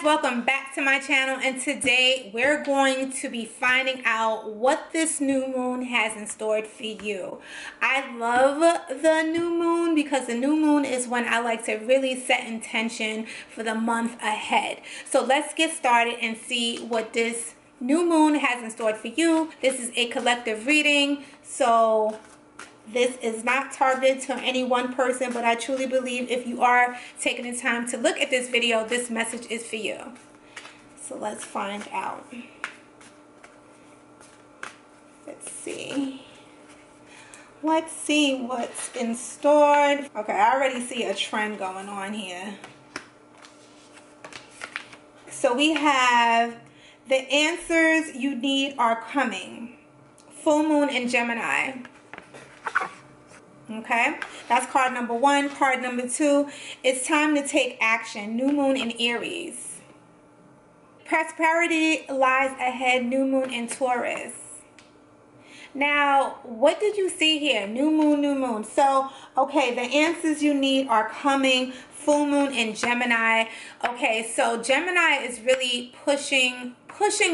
welcome back to my channel, and today we're going to be finding out what this new moon has in store for you. I love the new moon because the new moon is when I like to really set intention for the month ahead. So let's get started and see what this new moon has in store for you. This is a collective reading, so this is not targeted to any one person, but I truly believe if you are taking the time to look at this video, this message is for you. So let's find out. Let's see. Let's see what's in store. Okay, I already see a trend going on here. So we have the answers you need are coming. Full moon in Gemini. Okay, that's card number one. Card number two, it's time to take action. New moon in Aries. Prosperity lies ahead. New moon in Taurus. Now, what did you see here? New moon, new moon. So, okay, the answers you need are coming. Full moon in Gemini. Okay, so Gemini is really pushing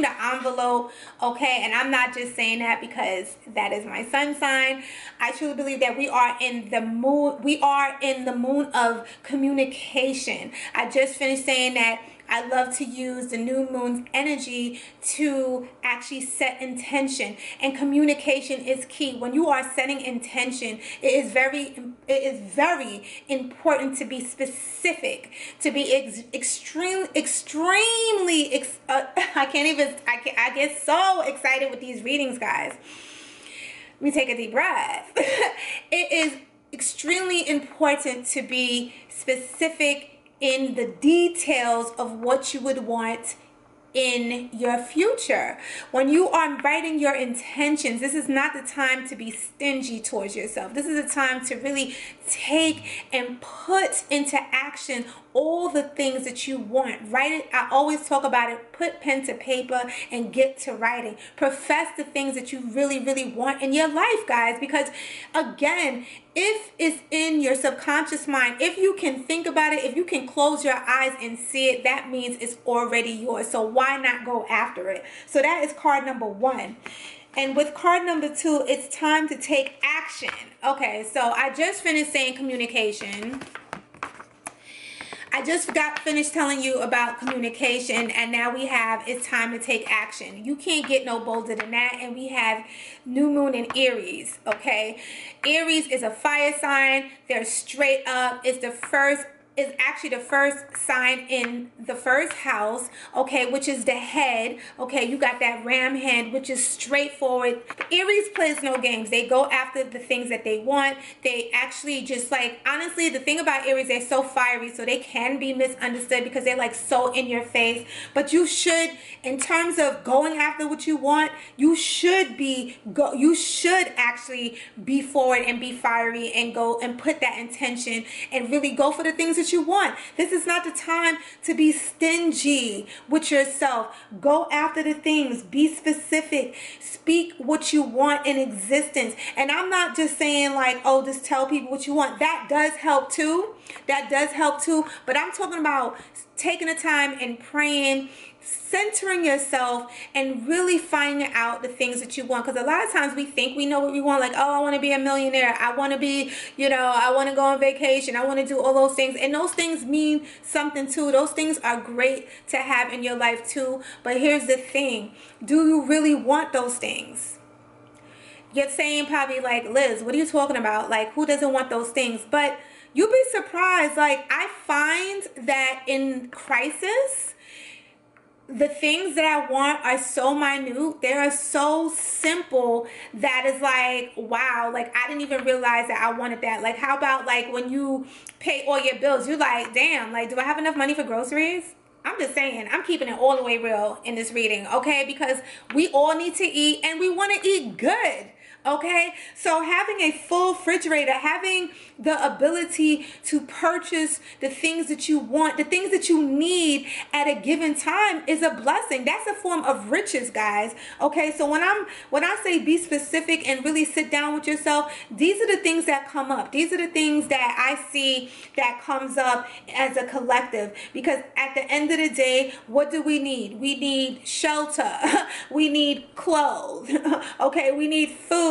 the envelope. Okay, and I'm not just saying that because that is my sun sign. I truly believe that we are in the moon of communication. I just finished saying that I love to use the new moon's energy to actually set intention, and communication is key. When you are setting intention, it is very important to be specific, to be extremely I get so excited with these readings, guys. Let me take a deep breath. It is extremely important to be specific in the details of what you would want in your future. When you are writing your intentions, this is not the time to be stingy towards yourself. This is a time to really take and put into action all the things that you want. Write it. I always talk about it. Put pen to paper and get to writing. Profess the things that you really want in your life, guys, because again, if it's in your subconscious mind, if you can think about it, if you can close your eyes and see it, that means it's already yours. So why not go after it? So that is card number one. And with card number two, it's time to take action. Okay, so I just finished saying communication. I just got finished telling you about communication, and now we have it's time to take action. You can't get no bolder than that. And we have new moon in Aries. Okay, Aries is a fire sign. They're straight up. It's actually the first sign in the first house, okay, which is the head. Okay, you got that ram head, which is straightforward. Aries plays no games. They go after the things that they want. They actually just like, honestly, the thing about Aries, they're so fiery, so they can be misunderstood because they're like so in your face. But you should, in terms of going after what you want, you should actually be forward and be fiery and go and put that intention and really go for the things that you want. This is not the time to be stingy with yourself. Go after the things. Be specific. Speak what you want in existence. And I'm not just saying like, oh, just tell people what you want. That does help too. That does help too. But I'm talking about taking the time and praying, centering yourself, and really finding out the things that you want. Because a lot of times we think we know what we want, like, oh, I want to be a millionaire, I want to be, I want to go on vacation, I want to do all those things. And those things mean something too. Those things are great to have in your life too. But here's the thing, do you really want those things? You're saying probably like, Liz, what are you talking about? Like, who doesn't want those things? But you'll be surprised. Like, I find that in crisis, the things that I want are so minute. They are so simple that it's like, wow, like I didn't even realize that I wanted that. Like, how about like when you pay all your bills, you're like, damn, like, do I have enough money for groceries? I'm just saying, I'm keeping it all the way real in this reading, okay? Because we all need to eat, and we want to eat good. Okay, so having a full refrigerator, having the ability to purchase the things that you want, the things that you need at a given time is a blessing. That's a form of riches, guys. Okay, so when I say be specific and really sit down with yourself, these are the things that come up. These are the things that I see that comes up as a collective, because at the end of the day, what do we need? We need shelter. We need clothes. Okay, we need food.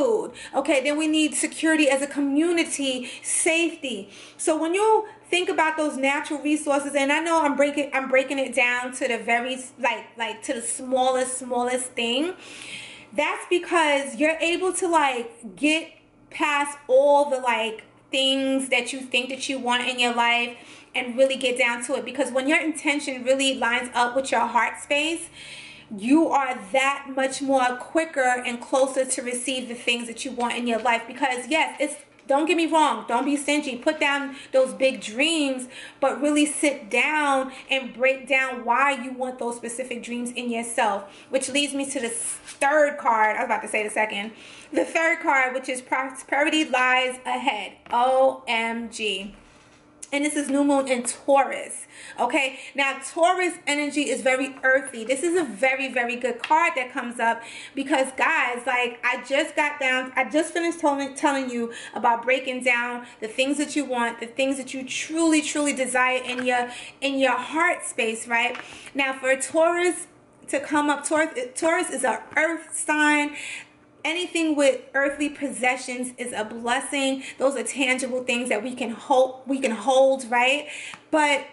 Okay, then we need security as a community, safety. So when you think about those natural resources, and I know I'm breaking it down to the very like to the smallest thing. That's because you're able to like get past all the like things that you think that you want in your life and really get down to it. Because when your intention really lines up with your heart space, you are that much more quicker and closer to receive the things that you want in your life. Because yes, don't get me wrong, don't be stingy. Put down those big dreams, but really sit down and break down why you want those specific dreams in yourself. Which leads me to the third card. I was about to say the second. The third card, which is prosperity lies ahead. OMG. And this is new moon in Taurus. Okay, now Taurus energy is very earthy. This is a very, very good card that comes up because, guys, like I just finished telling you about breaking down the things that you want, the things that you truly, truly desire in your heart space, right? Now for Taurus to come up, Taurus is an earth sign. Anything with earthly possessions is a blessing. Those are tangible things that we can hold, right? But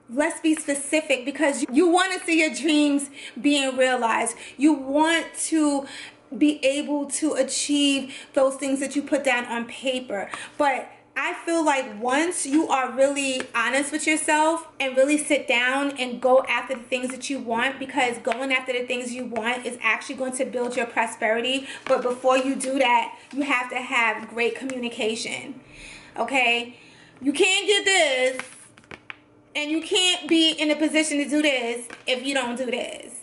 let's be specific, because you want to see your dreams being realized. You want to be able to achieve those things that you put down on paper. But I feel like once you are really honest with yourself and really sit down and go after the things that you want, because going after the things you want is actually going to build your prosperity. But before you do that, you have to have great communication. Okay? You can't get this and you can't be in a position to do this if you don't do this.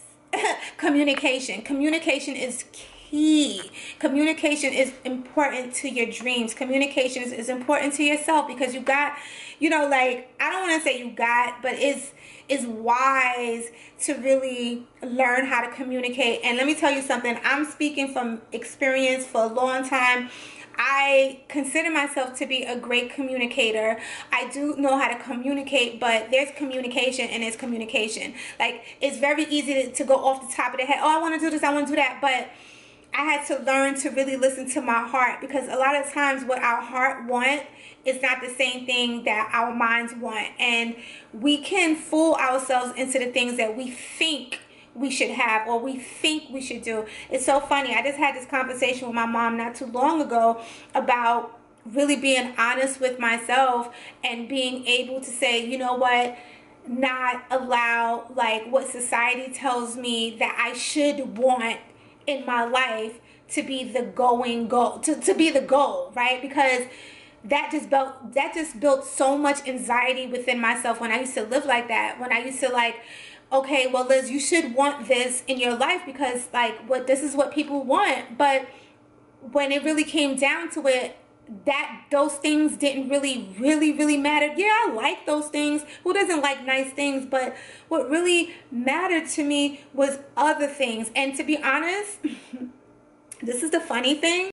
Communication. Communication is key. Communication is important to your dreams. Communication is important to yourself, because you got, like, I don't want to say you got, but it's wise to really learn how to communicate. And let me tell you something. I'm speaking from experience. For a long time, I consider myself to be a great communicator. I do know how to communicate, but there's communication and there's communication. Like, it's very easy to go off the top of the head. Oh, I want to do this, I want to do that. But I had to learn to really listen to my heart, because a lot of times what our heart wants is not the same thing that our minds want. And we can fool ourselves into the things that we think we should have or we think we should do. It's so funny. I just had this conversation with my mom not too long ago about really being honest with myself and being able to say, you know what, not allow like what society tells me that I should want in my life to be the to be the goal, right? Because that just built so much anxiety within myself when I used to live like that. When I used to like, okay, well, Liz, you should want this in your life because like this is what people want. But when it really came down to it, those things didn't really matter. Yeah, I like those things. Who doesn't like nice things? But what really mattered to me was other things. And to be honest, this is the funny thing.